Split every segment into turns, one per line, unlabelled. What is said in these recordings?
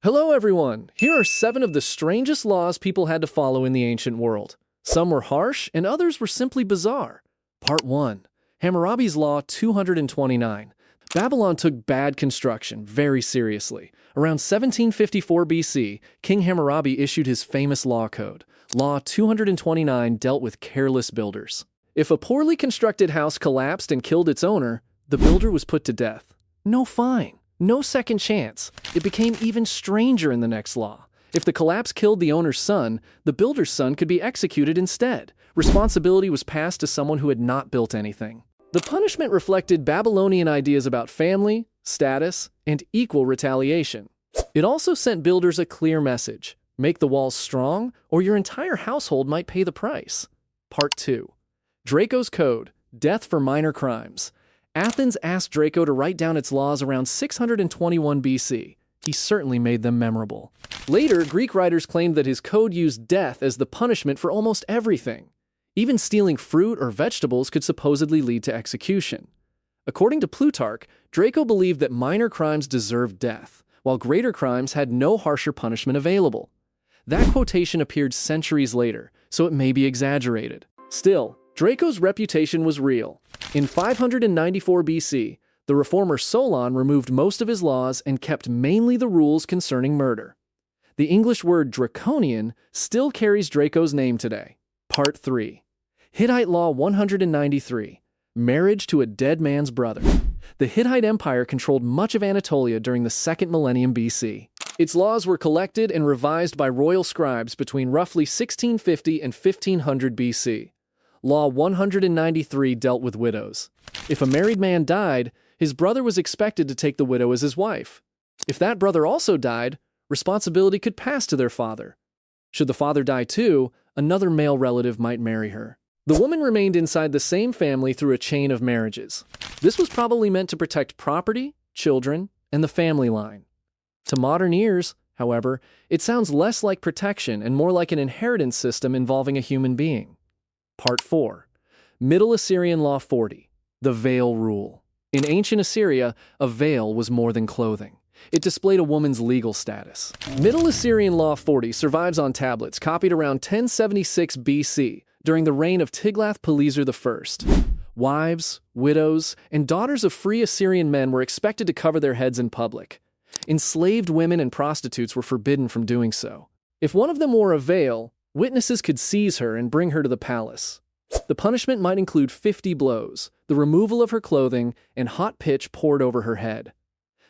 Hello everyone! Here are 7 of the strangest laws people had to follow in the ancient world. Some were harsh, and others were simply bizarre. Part 1. Hammurabi's Law 229. Babylon took bad construction very seriously. Around 1754 BC, King Hammurabi issued his famous law code. Law 229 dealt with careless builders. If a poorly constructed house collapsed and killed its owner, the builder was put to death. No fine. No second chance. It became even stranger in the next law. If the collapse killed the owner's son, the builder's son could be executed instead. Responsibility was passed to someone who had not built anything. The punishment reflected Babylonian ideas about family, status, and equal retaliation. It also sent builders a clear message: make the walls strong, or your entire household might pay the price. Part 2. Draco's Code, Death for Minor Crimes. Athens asked Draco to write down its laws around 621 BC. He certainly made them memorable. Later, Greek writers claimed that his code used death as the punishment for almost everything. Even stealing fruit or vegetables could supposedly lead to execution. According to Plutarch, Draco believed that minor crimes deserved death, while greater crimes had no harsher punishment available. That quotation appeared centuries later, so it may be exaggerated. Still, Draco's reputation was real. In 594 BC, the reformer Solon removed most of his laws and kept mainly the rules concerning murder. The English word draconian still carries Draco's name today. Part 3. Hittite Law 193. Marriage to a dead man's brother. The Hittite Empire controlled much of Anatolia during the 2nd millennium BC. Its laws were collected and revised by royal scribes between roughly 1650 and 1500 BC. Law 193 dealt with widows. If a married man died, his brother was expected to take the widow as his wife. If that brother also died, responsibility could pass to their father. Should the father die too, another male relative might marry her. The woman remained inside the same family through a chain of marriages. This was probably meant to protect property, children, and the family line. To modern ears, however, it sounds less like protection and more like an inheritance system involving a human being. Part 4. Middle Assyrian Law 40. The Veil Rule. In ancient Assyria, a veil was more than clothing. It displayed a woman's legal status. Middle Assyrian Law 40 survives on tablets copied around 1076 BC during the reign of Tiglath-Pileser I. Wives, widows, and daughters of free Assyrian men were expected to cover their heads in public. Enslaved women and prostitutes were forbidden from doing so. If one of them wore a veil, witnesses could seize her and bring her to the palace. The punishment might include 50 blows, the removal of her clothing, and hot pitch poured over her head.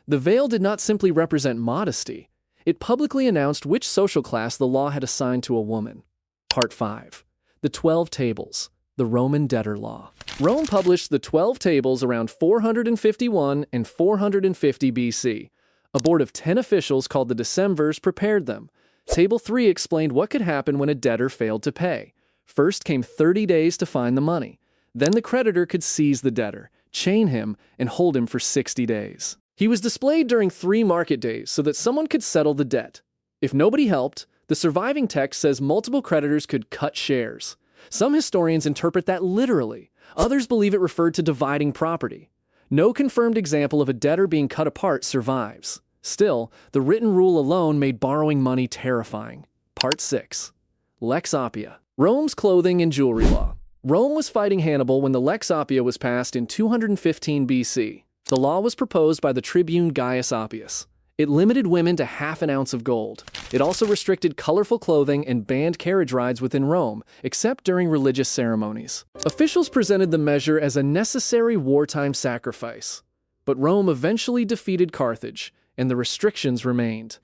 The veil did not simply represent modesty. It publicly announced which social class the law had assigned to a woman. Part 5. The 12 Tables, the Roman Debtor Law. Rome published the 12 Tables around 451 and 450 BC. A board of 10 officials called the Decemvirs prepared them. Table 3 explained what could happen when a debtor failed to pay. First came 30 days to find the money. Then the creditor could seize the debtor, chain him, and hold him for 60 days. He was displayed during 3 market days so that someone could settle the debt. If nobody helped, the surviving text says multiple creditors could cut shares. Some historians interpret that literally. Others believe it referred to dividing property. No confirmed example of a debtor being cut apart survives. Still, the written rule alone made borrowing money terrifying. Part 6. Lex Oppia. Rome's clothing and jewelry law. Rome was fighting Hannibal when the Lex Oppia was passed in 215 BC. The law was proposed by the tribune Gaius Oppius. It limited women to half an ounce of gold. It also restricted colorful clothing and banned carriage rides within Rome, except during religious ceremonies. Officials presented the measure as a necessary wartime sacrifice. But Rome eventually defeated Carthage, and the restrictions remained.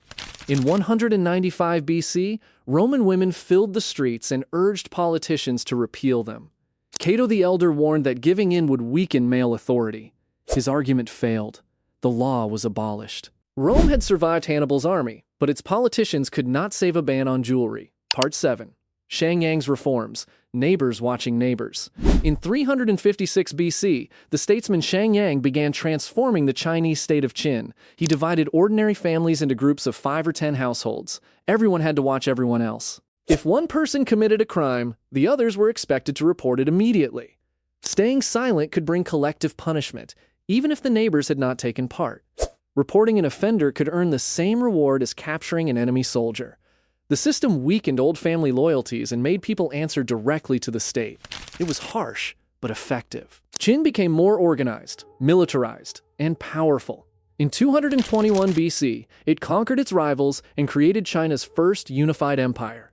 In 195 BC, Roman women filled the streets and urged politicians to repeal them. Cato the Elder warned that giving in would weaken male authority. His argument failed. The law was abolished. Rome had survived Hannibal's army, but its politicians could not save a ban on jewelry. Part 7. Shang Yang's reforms. Neighbors watching neighbors. In 356 BC, the statesman Shang Yang began transforming the Chinese state of Qin. He divided ordinary families into groups of 5 or 10 households. Everyone had to watch everyone else. If one person committed a crime, the others were expected to report it immediately. Staying silent could bring collective punishment, even if the neighbors had not taken part. Reporting an offender could earn the same reward as capturing an enemy soldier. The system weakened old family loyalties and made people answer directly to the state. It was harsh, but effective. Qin became more organized, militarized, and powerful. In 221 BC, it conquered its rivals and created China's first unified empire.